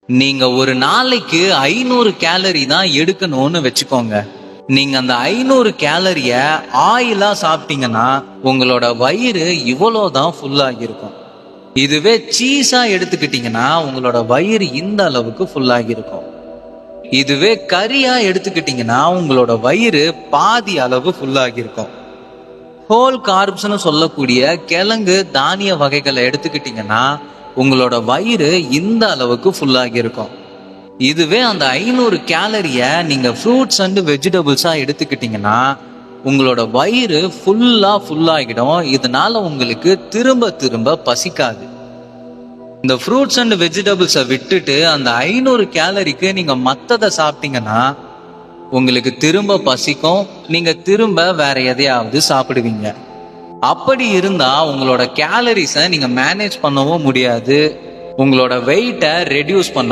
நீங்க ஒரு நாளைக்கு 500 கேலரி தான் எடுக்கணும்னு வச்சுக்கோங்க. நீங்க அந்த 500 கேலரிய ஆயிலா சாப்பிட்டீங்கன்னா உங்களோட வயிறு இவ்வளவுதான் ஃபுல்லாகி இருக்கும். இதுவே சீஸா எடுத்துக்கிட்டீங்கன்னா உங்களோட வயிறு இந்த அளவுக்கு ஃபுல்லாகி இருக்கும். இதுவே கறியா எடுத்துக்கிட்டீங்கன்னா உங்களோட வயிறு பாதி அளவு ஃபுல்லாகி இருக்கும். ஹோல் கார்ப்ஸ்னு சொல்லக்கூடிய கிழங்கு தானிய வகைகளை எடுத்துக்கிட்டீங்கன்னா உங்களோட வயிறு இந்த அளவுக்கு ஃபுல்லாகி இருக்கும். இதுவே அந்த 500 கேலரிய நீங்க ஃப்ரூட்ஸ் அண்ட் வெஜிடபிள்ஸா எடுத்துக்கிட்டீங்கன்னா உங்களோட வயிறு ஃபுல்லாகிடும். இதனால உங்களுக்கு திரும்ப திரும்ப பசிக்காது. இந்த ஃப்ரூட்ஸ் அண்ட் வெஜிடபிள்ஸை விட்டுட்டு அந்த 500 கேலரிக்கு நீங்க மத்ததை சாப்பிட்டீங்கன்னா உங்களுக்கு திரும்ப பசிக்கும். நீங்க திரும்ப வேற எதையாவது சாப்பிடுவீங்க. அப்படி இருந்தா உங்களோட கேலரிஸை நீங்க மேனேஜ் பண்ணவும் முடியாது. உங்களோட வெயிட்டை ரெடியூஸ் பண்ண